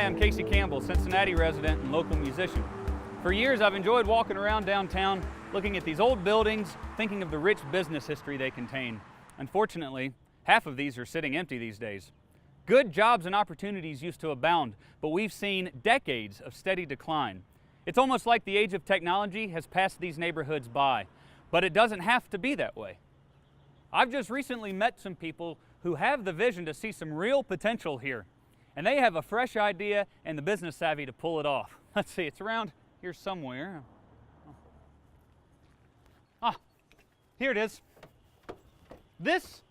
I'm Casey Campbell, Cincinnati resident and local musician. For years, I've enjoyed walking around downtown, looking at these old buildings, thinking of the rich business history they contain. Unfortunately, half of these are sitting empty these days. Good jobs and opportunities used to abound, but we've seen decades of steady decline. It's almost like the age of technology has passed these neighborhoods by, but it doesn't have to be that way. I've just recently met some people who have the vision to see some real potential here, and they have a fresh idea and the business savvy to pull it off. Let's see, it's around here somewhere. Ah, here it is. This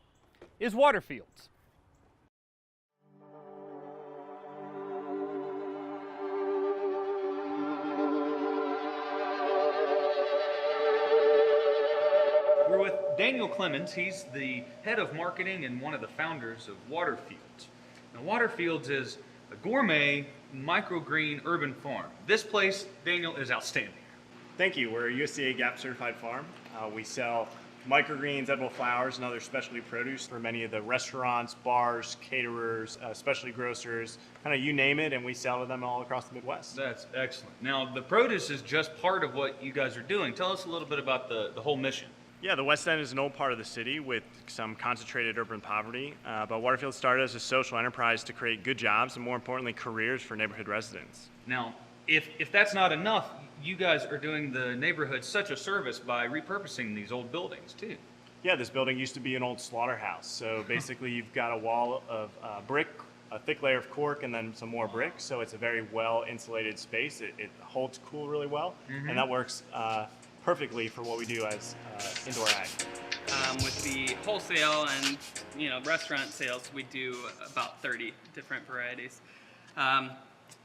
is Waterfields. We're with Daniel Clemens. He's the head of marketing and one of the founders of Waterfields. Now, Waterfields is a gourmet microgreen urban farm. This place, Daniel, is outstanding. Thank you. We're a USDA GAP certified farm. We sell microgreens, edible flowers, and other specialty produce for many of the restaurants, bars, caterers, specialty grocers, kind of you name it, and we sell to them all across the Midwest. That's excellent. Now, the produce is just part of what you guys are doing. Tell us a little bit about the whole mission. Yeah, the West End is an old part of the city with some concentrated urban poverty, but Waterfield started as a social enterprise to create good jobs and, more importantly, careers for neighborhood residents. Now, if that's not enough, you guys are doing the neighborhood such a service by repurposing these old buildings, too. Yeah, this building used to be an old slaughterhouse, so basically you've got a wall of brick, a thick layer of cork, and then some more brick, so it's a very well-insulated space. It holds cool really well, and that works perfectly for what we do as indoor ag. With the wholesale and restaurant sales, we do about 30 different varieties.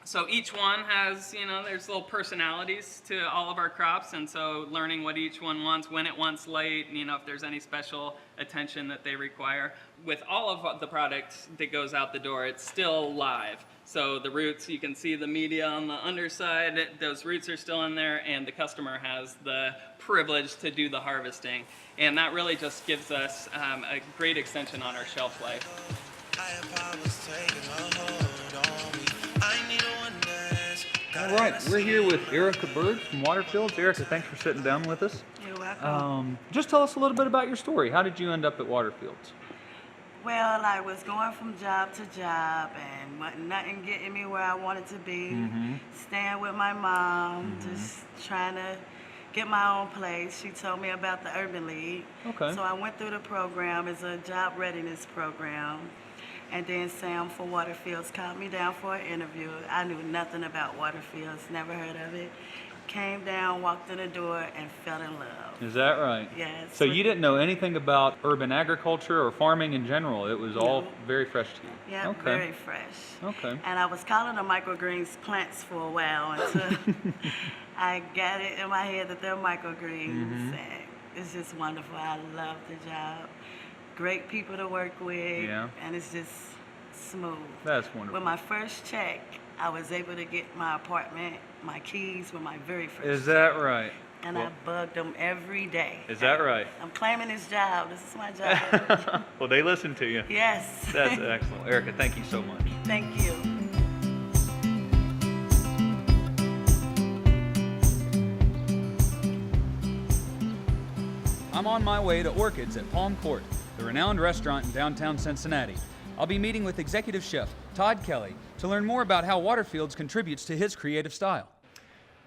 So each one has, there's little personalities to all of our crops, and so learning what each one wants, when it wants light, if there's any special attention that they require. With all of the product that goes out the door, it's still live. So the roots, you can see the media on the underside, those roots are still in there, and the customer has the privilege to do the harvesting. And that really just gives us a great extension on our shelf life. All right, we're here with Erica Bird from Waterfields. Erica, thanks for sitting down with us. You're welcome. Just tell us a little bit about your story. How did you end up at Waterfields? Well, I was going from job to job and wasn't nothing getting me where I wanted to be. Staying with my mom, just trying to get my own place. She told me about the Urban League. Okay. So I went through the program. It's a job readiness program. And then Sam for Waterfields called me down for an interview. I knew nothing about Waterfields, never heard of it. Came down, walked in the door, and fell in love. Is that right? Yes. So you didn't know anything about urban agriculture or farming in general. It was all very fresh to you. Yeah, okay. Very fresh. Okay. And I was calling the microgreens plants for a while until I got it in my head that they're microgreens. And it's just wonderful. I love the job. Great people to work with. Yeah. And it's just smooth. That's wonderful. With my first check, I was able to get my apartment, my keys with my very first Is that right? And I bugged them every day. Is that right? I'm claiming this job. This is my job. Well, they listen to you. Yes. That's excellent. Erica, thank you so much. Thank you. I'm on my way to Orchids at Palm Court, the renowned restaurant in downtown Cincinnati. I'll be meeting with executive chef Todd Kelly to learn more about how Waterfields contributes to his creative style.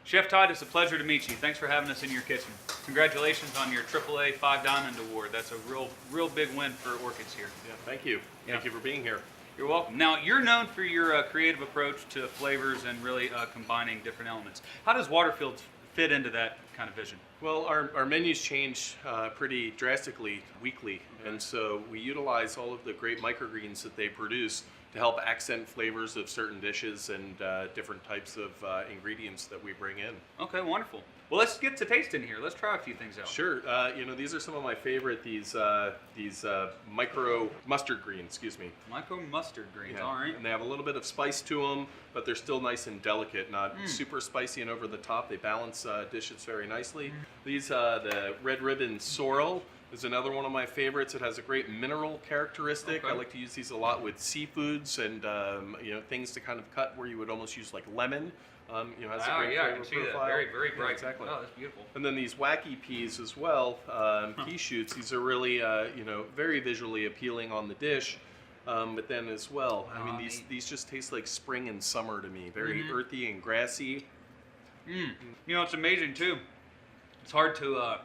Chef Todd, it's a pleasure to meet you. Thanks for having us in your kitchen. Congratulations on your AAA 5 Diamond Award. That's a real big win for Orchids here. Yeah, thank you. Thank you for being here. You're welcome. Now, you're known for your creative approach to flavors and really combining different elements. How does Waterfields fit into that kind of vision? Well, our menus change pretty drastically weekly, and so we utilize all of the great microgreens that they produce to help accent flavors of certain dishes and different types of ingredients that we bring in. Okay, wonderful. Well, let's get to tasting here. Let's try a few things out. Sure. These are some of my favorite. These micro mustard greens. Excuse me. Micro mustard greens. Yeah. All right. And they have a little bit of spice to them, but they're still nice and delicate, not super spicy and over the top. They balance dishes very nicely. These the red ribbon sorrel. is another one of my favorites. It has a great mineral characteristic. Okay. I like to use these a lot with seafoods and things to kind of cut where you would almost use like lemon. Has a great I flavor can see profile. that. Very, very bright. Yeah, exactly. Oh, that's beautiful. And then these wacky peas as well, pea shoots. These are really, very visually appealing on the dish. But then as well, I mean, these just taste like spring and summer to me. Very earthy and grassy. It's amazing too. It's hard to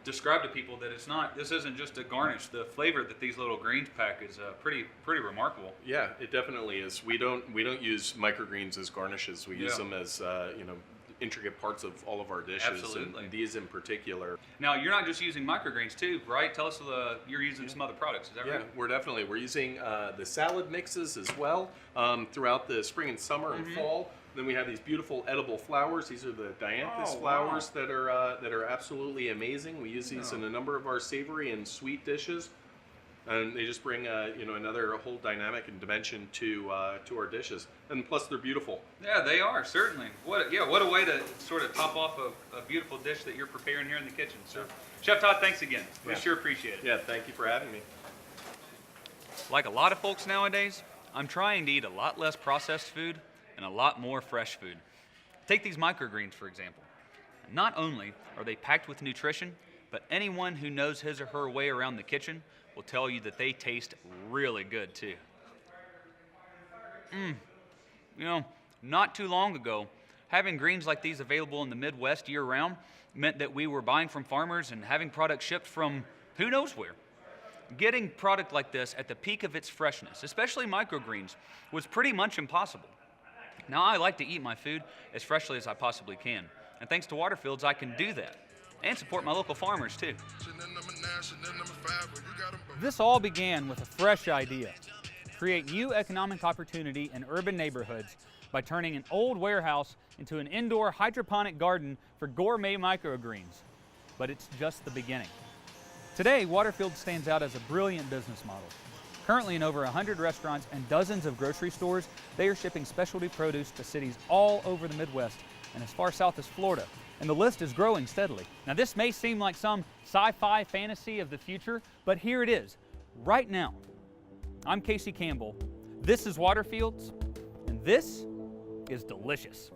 describe to people that this isn't just a garnish. The flavor that these little greens pack is pretty remarkable. Yeah, it definitely is. We don't use microgreens as garnishes. We use them as intricate parts of all of our dishes. Absolutely. And these in particular. Now, you're not just using microgreens too, right? Tell us you're using some other products. Is that right? Yeah, we're using the salad mixes as well throughout the spring and summer and fall. Then we have these beautiful edible flowers. These are the dianthus flowers that are absolutely amazing. We use these in a number of our savory and sweet dishes, and they just bring another whole dynamic and dimension to our dishes. And plus, they're beautiful. Yeah, they are, certainly. What a way to sort of top off a beautiful dish that you're preparing here in the kitchen. So, Chef Todd, thanks again. We sure appreciate it. Yeah, thank you for having me. Like a lot of folks nowadays, I'm trying to eat a lot less processed food and a lot more fresh food. Take these microgreens, for example. Not only are they packed with nutrition, but anyone who knows his or her way around the kitchen will tell you that they taste really good too. Not too long ago, having greens like these available in the Midwest year-round meant that we were buying from farmers and having products shipped from who knows where. Getting product like this at the peak of its freshness, especially microgreens, was pretty much impossible. Now, I like to eat my food as freshly as I possibly can, and thanks to Waterfields, I can do that, and support my local farmers too. This all began with a fresh idea: create new economic opportunity in urban neighborhoods by turning an old warehouse into an indoor hydroponic garden for gourmet microgreens. But it's just the beginning. Today, Waterfields stands out as a brilliant business model. Currently in over 100 restaurants and dozens of grocery stores, they are shipping specialty produce to cities all over the Midwest and as far south as Florida. And the list is growing steadily. Now, this may seem like some sci-fi fantasy of the future, but here it is, right now. I'm Campbell. This is Waterfields, and this is delicious.